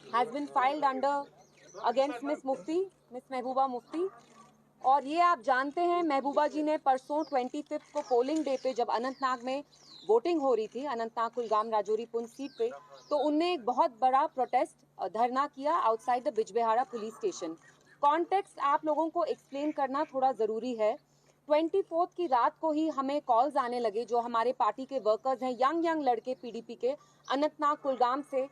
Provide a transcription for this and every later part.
has been filed under against Miss Mehbooba मुफ्ती। और ये आप जानते हैं महबूबा जी ने परसों 25 को पोलिंग डे पे जब अनंतनाग में वोटिंग हो रही थी, अनंतनाग कुलगाम राजौरी पुंछ सीट पे, तो उनने एक बहुत बड़ा प्रोटेस्ट धरना किया outside the Bijbehara police station. Context आप लोगों को एक्सप्लेन करना थोड़ा ज़रूरी है। 24 की रात को ही हमें कॉल्स आने लगे, जो हमारे पार्टी के वर्कर्स हैं, यंग लड़के पीडीपी के अनंतनाग कुलगाम से,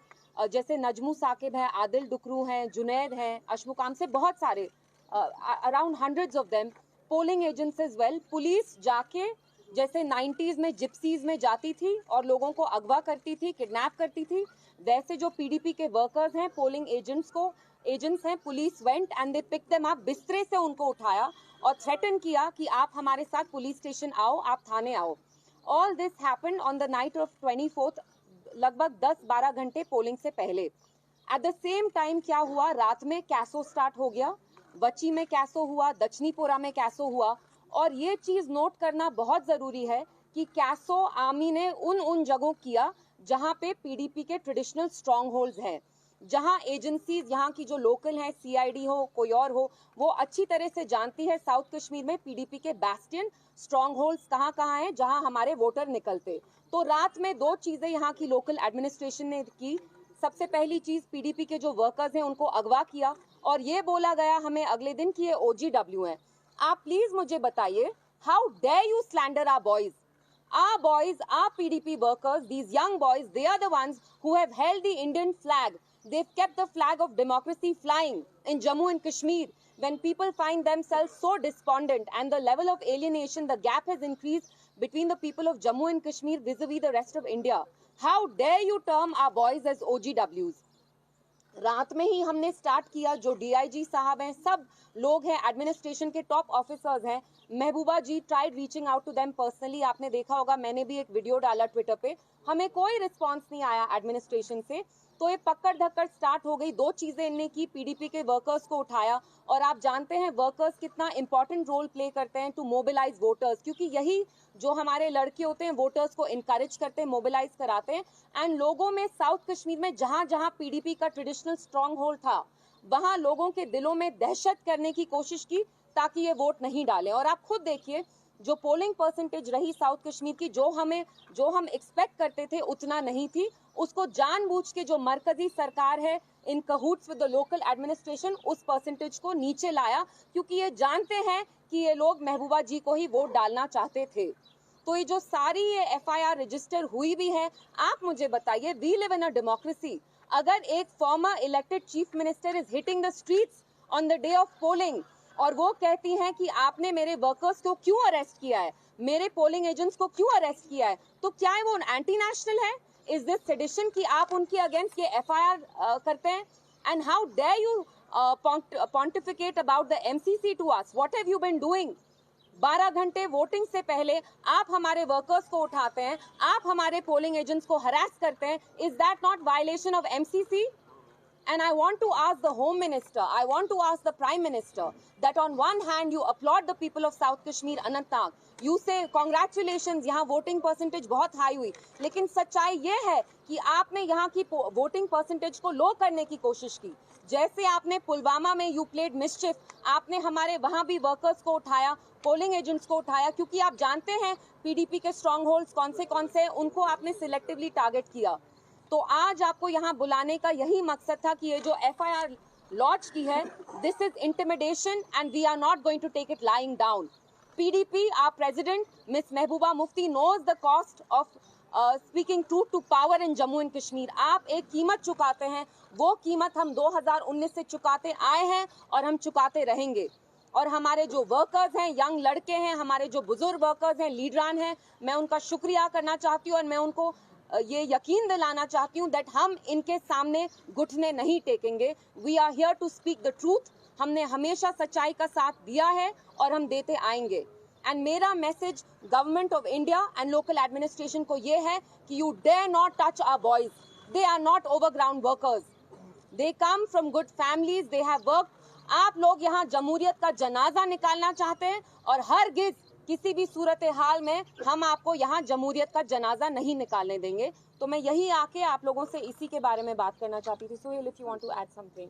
जैसे नजमू साकिब है, आदिल डुकरू हैं, जुनैद हैं, अशमुकाम से, बहुत सारे around hundreds of them, polling agents as well. Police जाके जैसे 90s में जिप्सीज में जाती थी और लोगों को अगवा करती थी, किडनैप करती थी, वैसे जो पीडीपी के वर्कर्स हैं, पोलिंग एजेंट्स हैं, police went and they pick them up, बिस्तरे से उनको उठाया और थ्रेटन किया कि आप हमारे साथ पुलिस स्टेशन आओ, आप थाने आओ। All this happened on the night of 24, लगभग 10-12 घंटे पोलिंग से पहले। एट द सेम टाइम क्या हुआ, रात में कैसो स्टार्ट हो गया, बच्ची में कैसो हुआ, दक्षिणीपुरा में कैसो हुआ। और ये चीज नोट करना बहुत जरूरी है कि कैसो आर्मी ने उन जगहों किया जहां पे पीडीपी के ट्रेडिशनल स्ट्रॉन्ग होल्ड्स हैं, जहां एजेंसीज यहाँ की जो लोकल है, सीआईडी हो कोई और हो, वो अच्छी तरह से जानती है साउथ कश्मीर में पीडीपी के बैस्टियन स्ट्रॉन्ग होल्ड्स कहाँ हैं जहां हमारे वोटर निकलते। तो रात में दो चीजें यहाँ की लोकल एडमिनिस्ट्रेशन ने की। सबसे पहली चीज, पीडीपी के जो वर्कर्स हैं उनको अगवा किया और ये बोला गया हमें अगले दिन कि ये OGW हैं। आप प्लीज मुझे बताइए, how dare you slander our boys? Our boys, our PDP workers, these young boys, they are the ones who have held the Indian flag. They've kept the flag of democracy flying in Jammu and Kashmir. When people find themselves so despondent and the level of alienation, the gap has increased between the people of Jammu and Kashmir vis-a-vis the rest of India. How dare you term our boys as OGWs? रात में ही हमने start किया, जो DIG साहब हैं, सब लोग हैं, एडमिनिस्ट्रेशन के टॉप ऑफिसर्स हैं, Mehbooba ji tried reaching out to them personally, आपने देखा होगा, मैंने भी एक वीडियो डाला ट्विटर पे, हमें कोई रिस्पांस नहीं आया एडमिनिस्ट्रेशन से। तो ये पकड़ धक्कड़ स्टार्ट हो गई। दो चीजें इनने की, पीडीपी के वर्कर्स को उठाया, और आप जानते हैं वर्कर्स कितना इंपॉर्टेंट रोल प्ले करते हैं टू मोबिलाइज वोटर्स, क्योंकि यही जो हमारे लड़के होते हैं वोटर्स को इनकरेज करते हैं, मोबिलाइज कराते हैं। एंड लोगों में साउथ कश्मीर में जहां जहां पीडीपी का ट्रेडिशनल स्ट्रॉन्ग होल्ड था, वहां लोगों के दिलों में दहशत करने की कोशिश की ताकि ये वोट नहीं डालें। और आप खुद देखिए, जो पोलिंग परसेंटेज रही साउथ कश्मीर की, जो हम एक्सपेक्ट करते थे उतना नहीं थी। उसको जानबूझ के जो मरकजी सरकार है इन कहूट्स विद द लोकल एडमिनिस्ट्रेशन, उस परसेंटेज को नीचे लाया, क्योंकि ये जानते हैं कि ये लोग महबूबा जी को ही वोट डालना चाहते थे। तो ये जो सारी ये FIR रजिस्टर हुई भी है, आप मुझे बताइए, we live in a democracy. अगर एक former elected chief minister is hitting the streets on the day of polling और वो कहती हैं कि आपने मेरे वर्कर्स को क्यों अरेस्ट किया है, मेरे पोलिंग एजेंट्स को क्यों अरेस्ट किया है, तो क्या है वो एंटी नेशनल है? इज दिस सेडिशन कि आप उनके अगेंस्ट ये FIR करते हैं? And how dare you pontificate about the MCC to us? What have you been doing? 12 घंटे वोटिंग से पहले आप हमारे वर्कर्स को उठाते हैं, आप हमारे पोलिंग एजेंट्स को हरास करते हैं। Is that not violation of MCC? And I want to ask the Home Minister, I want to ask the Prime Minister, that on one hand you applaud the people of South Kashmir, Anantnag, you say congratulations, यहाँ voting percentage बहुत high हुई, लेकिन सच्चाई ये है कि आपने यहाँ की वोटिंग परसेंटेज को लो करने की कोशिश की। जैसे आपने पुलवामा में यू प्लेड मिसचिफ, आपने हमारे वहाँ भी वर्कर्स को उठाया, पोलिंग एजेंट्स को उठाया, क्योंकि आप जानते हैं पीडीपी के स्ट्रॉन्ग होल्ड्स कौन से उनको आपने सिलेक्टिवली टारगेट किया। तो आज आपको यहाँ बुलाने का यही मकसद था कि ये जो FIR लॉन्च की है, this is intimidation and we are not going to take it lying down. PDP, our president, Miss Mehbooba Mufti, knows the cost of speaking truth to power in Jammu and Kashmir. आप एक कीमत चुकाते हैं, वो कीमत हम 2019 से चुकाते आए हैं और हम चुकाते रहेंगे। और हमारे जो वर्कर्स हैं, यंग लड़के हैं, हमारे जो बुजुर्ग वर्कर्स हैं, लीडरान हैं, मैं उनका शुक्रिया करना चाहती हूँ और मैं उनको ये यकीन दिलाना चाहती हूँ दैट हम इनके सामने घुटने नहीं टेकेंगे। We are here to speak the truth. हमने हमेशा सच्चाई का साथ दिया है और हम देते आएंगे। एंड मेरा message government of India and local administration को ये है कि you dare not touch our boys. They are not overground workers, they come from good families, they have work. आप लोग यहाँ जमहूरियत का जनाजा निकालना चाहते हैं और हरगिज किसी भी सूरत हाल में हम आपको यहाँ जमहूरियत का जनाजा नहीं निकालने देंगे। तो मैं यही आके आप लोगों से इसी के बारे में बात करना चाहती थी। Sohail, if you want to add something.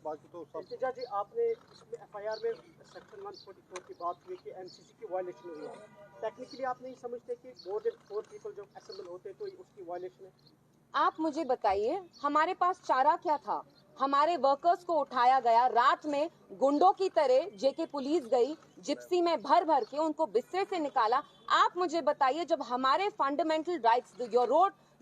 बाकी तो सब इंतजार जी, आपने इसमें एफआईआर में सेक्शन 144 की बात हुई कि एमसीसी की वायलेशन हुई है। टेक्निकली आप नहीं समझते कि मोर देन 4 पीपल जब असेंबल होते तो उसकी वायलेशन है? आप मुझे बताइए, हमारे पास चारा क्या था? हमारे वर्कर्स को उठाया गया, रात में गुंडों की तरह जेके पुलिस गई, जिप्सी में भर भर के उनको बिस्तर से निकाला। आप मुझे बताइए, जब हमारे fundamental rights,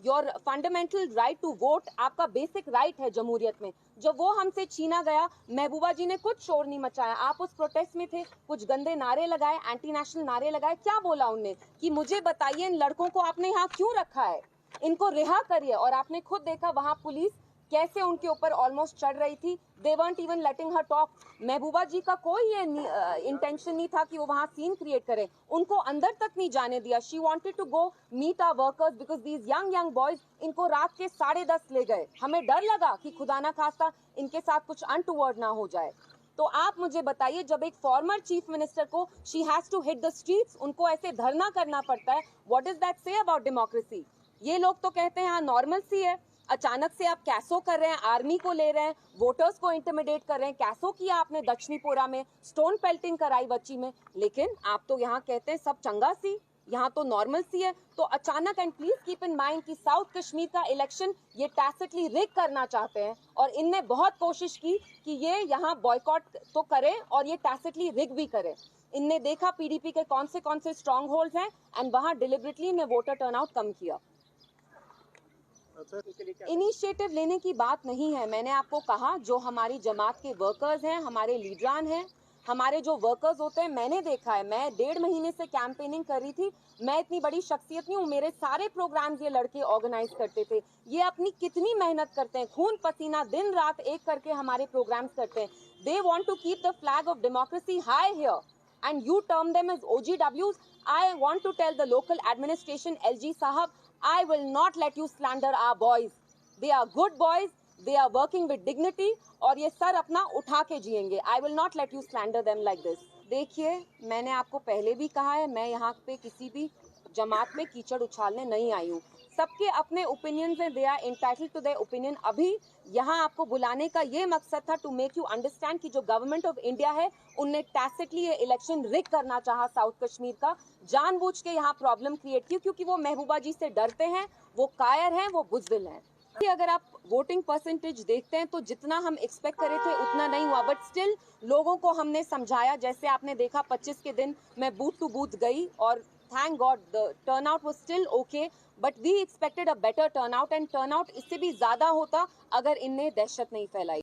your fundamental right to vote, आपका बेसिक राइट है जमहूरियत में, जब वो हमसे छीना गया, महबूबा जी ने कुछ शोर नहीं मचाया। आप उस प्रोटेस्ट में थे, कुछ गंदे नारे लगाए, एंटी नेशनल नारे लगाए। क्या बोला उनने कि मुझे बताइए इन लड़कों को आपने यहाँ क्यों रखा है, इनको रिहा करिए। और आपने खुद देखा वहां पुलिस कैसे उनके ऊपर ऑलमोस्ट चढ़ रही थी। दे weren't even letting her talk। महबूबा जी का कोई ये इंटेंशन नहीं था कि वो वहां सीन क्रिएट करे, उनको अंदर तक नहीं जाने दिया। She wanted to go meet our workers because these young boys, इनको रात के 10:30 ले गए। हमें डर लगा कि खुदा ना खास्ता इनके साथ कुछ अनटूवर्ड ना हो जाए। तो आप मुझे बताइए, जब एक फॉर्मर चीफ मिनिस्टर को she has to hit the streets, उनको ऐसे धरना करना पड़ता है, what is that say about democracy? ये लोग तो कहते हैं हाँ नॉर्मल सी है, अचानक से आप कैसो कर रहे हैं, आर्मी को ले रहे हैं, वोटर्स को इंटिमिडेट कर रहे हैं। कैसो किया आपने दक्षिणीपुरा में, स्टोन पेल्टिंग कराई बच्ची में, लेकिन आप तो यहाँ कहते हैं सब चंगा सी, यहाँ तो नॉर्मल सी है। तो अचानक, and please keep in mind कि साउथ कश्मीर का इलेक्शन ये टैसिटली रिग करना चाहते हैं, और इनने बहुत कोशिश की कि ये यहाँ बॉयकॉट तो करें और ये टैसिटली रिग भी करें। इनने देखा पीडीपी के कौन से स्ट्रॉन्ग होल्ड्स हैं, एंड वहां डिलिबरेटली ने वोटर टर्नआउट कम किया। इनिशिएटिव लेने की बात नहीं है। मैंने आपको कहा, जो हमारी जमात के वर्कर्स हैं, हमारे लीडरान हैं, हमारे जो वर्कर्स होते हैं, मैंने देखा है। मैं 1.5 महीने से कैंपेनिंग कर रही थी। मैं इतनी बड़ी शख्सियत नहीं हूँ, मेरे सारे प्रोग्राम्स ये लड़के ऑर्गेनाइज करते थे। ये अपनी कितनी मेहनत करते हैं, खून पसीना दिन रात एक करके हमारे प्रोग्राम्स करते हैं। They want to keep the flag of democracy high here, and you term them as OGWs. I want to tell the local administration, LG Sahab, I will not let you slander our boys. They are good boys. They are working with dignity. और ये sir अपना उठा के जिएंगे. I will not let you slander them like this. देखिए, मैंने आपको पहले भी कहा है, मैं यहाँ पे किसी भी जमात में कीचड़ उछालने नहीं आई हूँ। सबके अपने ओपिनियंस हैं, they are entitled to their opinion. अभी यहाँ आपको बुलाने का ये मकसद था टू मेक यू अंडरस्टैंड कि जो गवर्नमेंट ऑफ इंडिया है, उनने टैसिटली ये इलेक्शन रिग करना चाहा साउथ कश्मीर का, जानबूझ के यहाँ प्रॉब्लम क्रिएट की, क्योंकि वो महबूबा जी से डरते हैं, वो कायर हैं, वो बुज़दिल हैं। अगर आप वोटिंग परसेंटेज देखते हैं तो जितना हम एक्सपेक्ट करे थे उतना नहीं हुआ, बट स्टिल लोगों को हमने समझाया। जैसे आपने देखा 25 के दिन मैं बूथ टू बूथ गई, और thank God the turnout was still okay, but we expected a better turnout, and turnout इससे भी ज्यादा होता अगर इनने दहशत नहीं फैलाई।